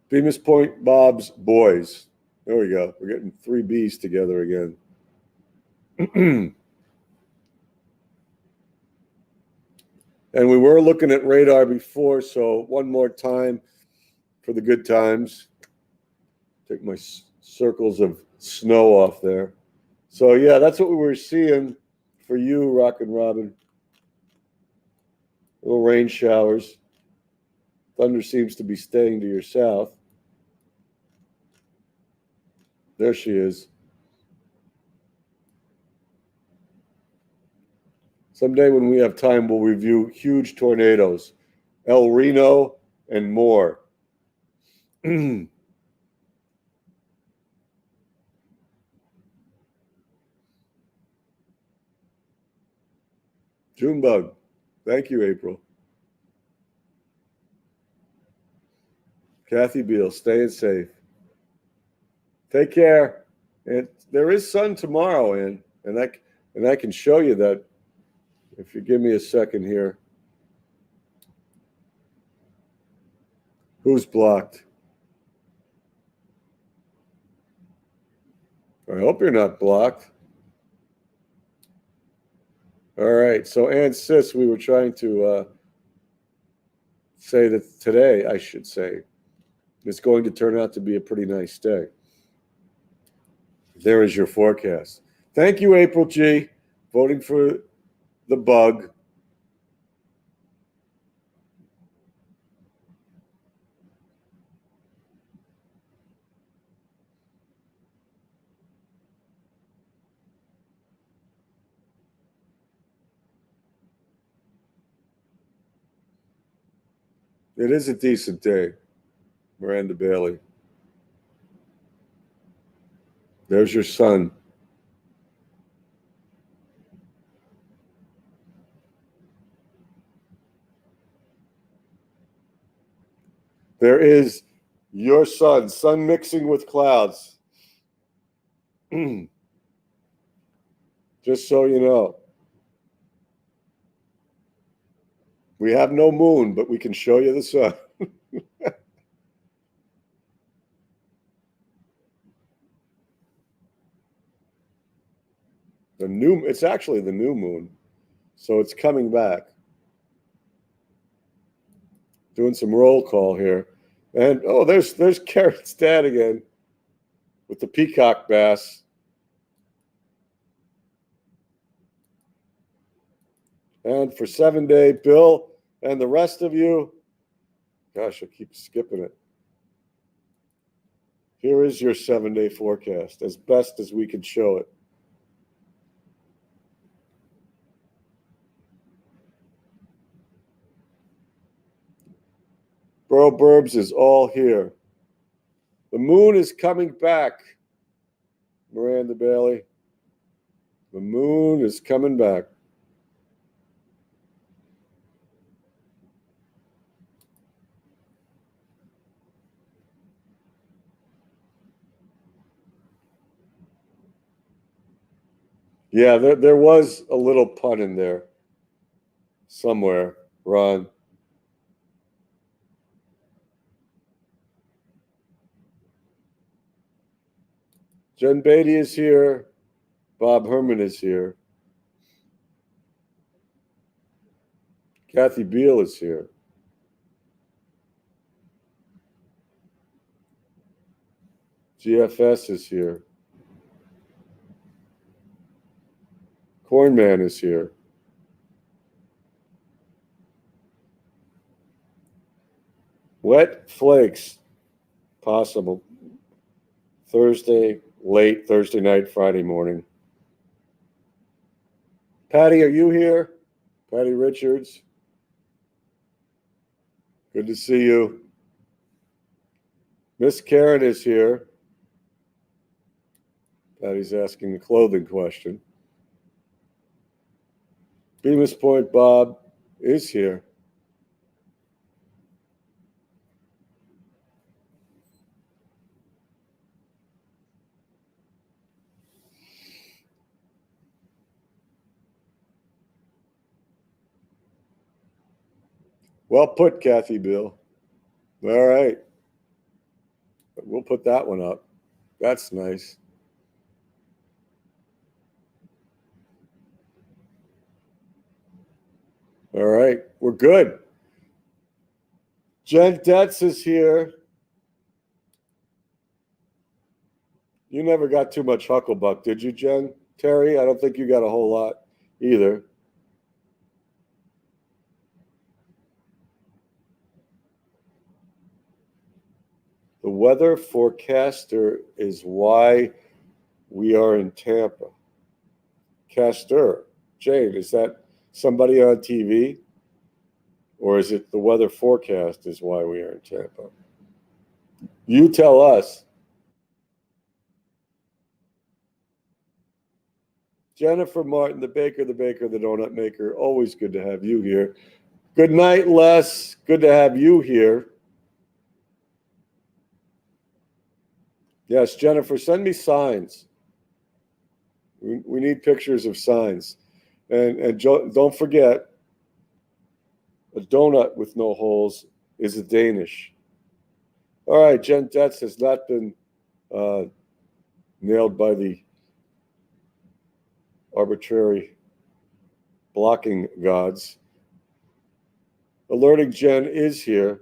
Bemis Point Bob's boys. There we go. We're getting 3 B's together again. And we were looking at radar before, so one more time for the good times. Take my circles of snow off there. So, yeah, that's what we were seeing for you, Rockin' Robin. Little rain showers. Thunder seems to be staying to your south. There she is. Someday when we have time, we'll review huge tornadoes, El Reno and more. Junebug. Thank you, April. Kathy Beal, staying safe. Take care. And there is sun tomorrow, Ann, and I can show you that if you give me a second here. Who's blocked? I hope you're not blocked. All right. So, Ann Sis, we were trying to say that today, I should say, it's going to turn out to be a pretty nice day. There is your forecast. Thank you, April G, voting for the bug. It is a decent day, Miranda Bailey. There's your son. There is your sun, sun mixing with clouds. Just so you know. We have no moon, but we can show you the sun. It's actually the new moon, so it's coming back. doing some roll call here. And, oh, there's Karen's dad again with the peacock bass. And for 7-day, Bill and the rest of you, gosh, I keep skipping it. Here is your 7-day forecast, as best as we can show it. Bro Burbs is all here. The moon is coming back, Miranda Bailey. The moon is coming back. Yeah, there was a little pun in there somewhere, Ron. Jen Beatty is here. Bob Herman is here. Kathy Beal is here. GFS is here. Cornman is here. Wet flakes, possible. Thursday, late Thursday night, Friday morning. Patty, are you here? Patty Richards. Good to see you. Miss Karen is here. Patty's asking the clothing question. Bemis Point Bob is here. Well put, Kathy Bill. All right. We'll put that one up. That's nice. All right. We're good. Jen Detz is here. You never got too much Hucklebuck, did you, Jen? Terry, I don't think you got a whole lot either. The weather forecaster is why we are in Tampa. Caster. Jane, is that somebody on TV? Or is it the weather forecast is why we are in Tampa? You tell us. Jennifer Martin, the baker, the donut maker. Always good to have you here. Good night, Les. Good to have you here. Yes, Jennifer, send me signs. We need pictures of signs. And don't forget, a donut with no holes is a Danish. All right, Jen Detz has not been nailed by the arbitrary blocking gods. Alerting Jen is here.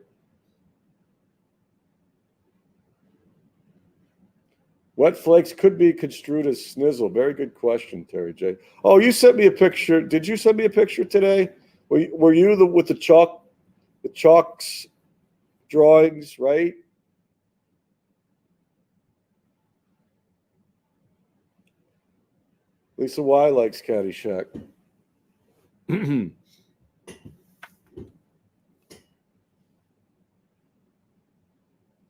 Wet flakes could be construed as snizzle. Very good question, Terry J. Oh, you sent me a picture. Did you send me a picture today? Were you with the chalks drawings, right? Lisa Y likes Caddyshack.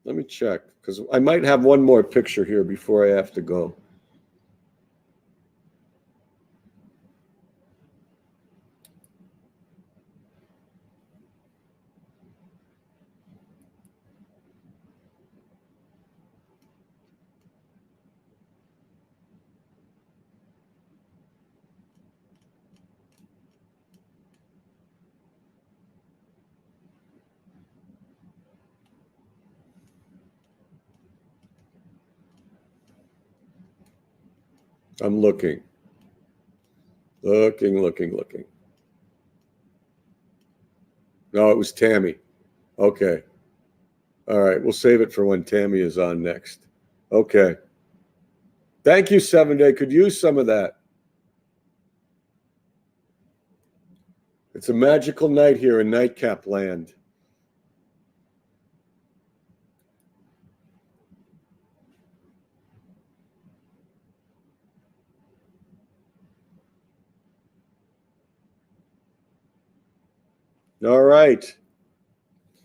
Let me check, because I might have one more picture here before I have to go. I'm looking. Looking. No, it was Tammy. Okay. All right. We'll save it for when Tammy is on next. Okay. Thank you, 7-Day. Could use some of that. It's a magical night here in Nightcap land. All right.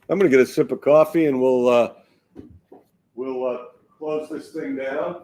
I'm going to get a sip of coffee and we'll close this thing down.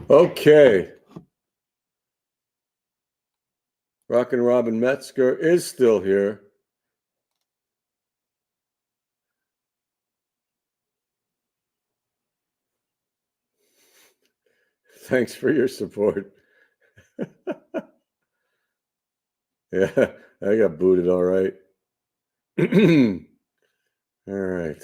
Okay. Rockin' Robin Metzger is still here. Thanks for your support. Yeah, I got booted all right. All right.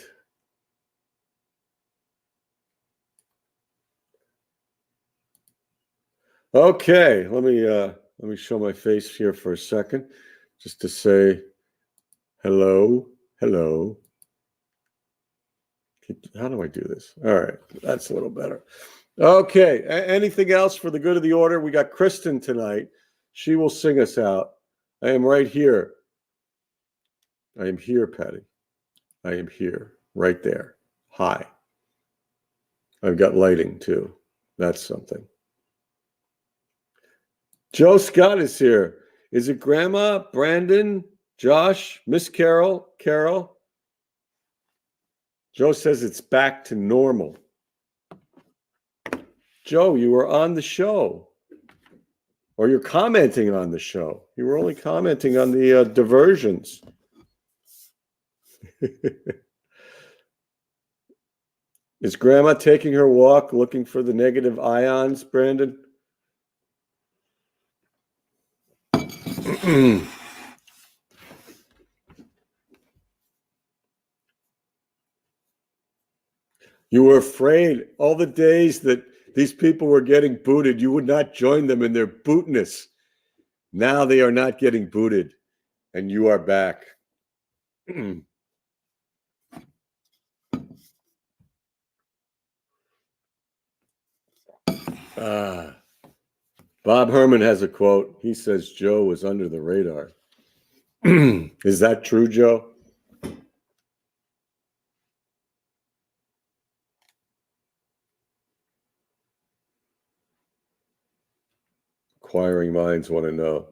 Okay, let me show my face here for a second, just to say hello, hello. How do I do this? All right, that's a little better. Okay, anything else for the good of the order? We got Kristen tonight. She will sing us out. I am right here. I am here, Patty. I am here, right there. Hi. I've got lighting too. That's something. Joe Scott is here. Is it Grandma, Brandon, Josh, Miss Carol, Carol? Joe says it's back to normal. Joe, you were on the show. Or you're commenting on the show. You were only commenting on the diversions. Is Grandma taking her walk looking for the negative ions, Brandon? You were afraid all the days that these people were getting booted, you would not join them in their bootness. Now they are not getting booted, and you are back. Bob Herman has a quote. He says Joe was under the radar. Is that true, Joe? Inquiring minds want to know.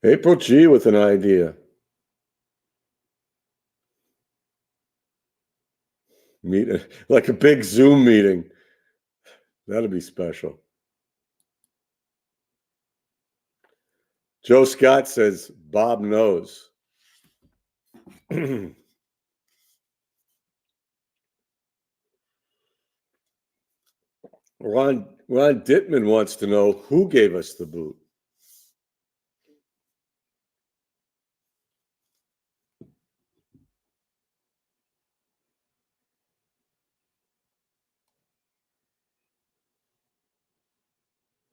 April G with an idea. Meet like a big Zoom meeting. That'll be special. Joe Scott says Bob knows. Ron Dittman wants to know who gave us the boot.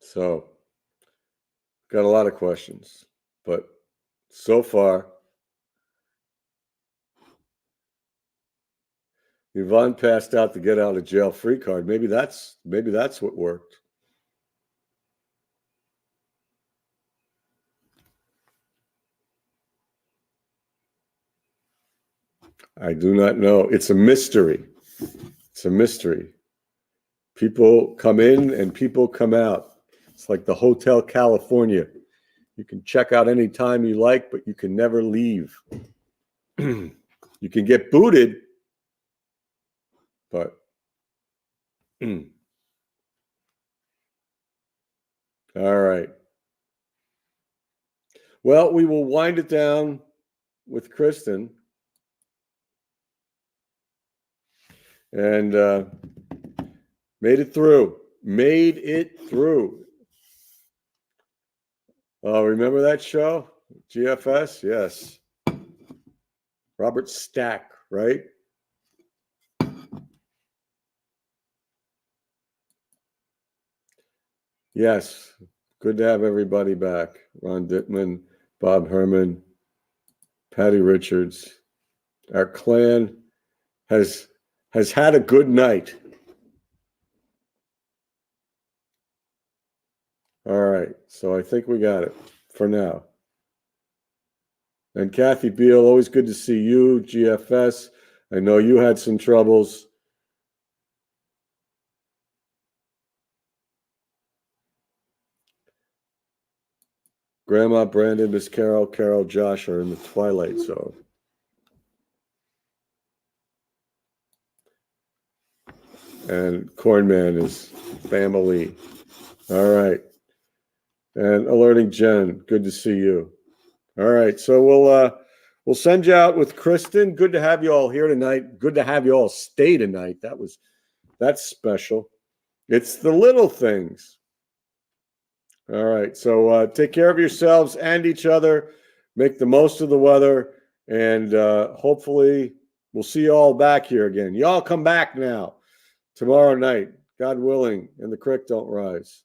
So, got a lot of questions, but so far, Yvonne passed out the get out of jail free card. Maybe that's what worked. I do not know. It's a mystery. It's a mystery. People come in and people come out. It's like the Hotel California. You can check out anytime you like, but you can never leave. You can get booted, but All right. Well, we will wind it down with Kristen. And made it through. Made it through. Oh, remember that show? GFS? Yes. Robert Stack, right? Yes. Good to have everybody back. Ron Dittman, Bob Herman, Patty Richards. Our clan has had a good night. All right. So I think we got it for now. And Kathy Beal, always good to see you. GFS. I know you had some troubles. Grandma, Brandon, Miss Carol, Josh are in the Twilight Zone. And Cornman is family. All right. And Alerting Jen, good to see you. All right. So we'll send you out with Kristen. Good to have you all here tonight. Good to have you all stay tonight. That's special. It's the little things. All right. So take care of yourselves and each other. Make the most of the weather. And hopefully we'll see you all back here again. Y'all come back now tomorrow night, God willing, and the creek don't rise.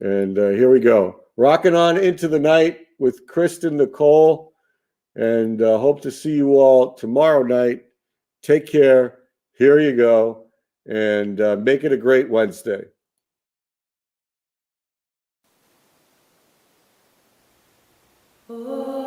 And here we go. Rocking on into the night with Kristen Nicole. And hope to see you all tomorrow night. Take care. Here you go. And make it a great Wednesday.
Oh.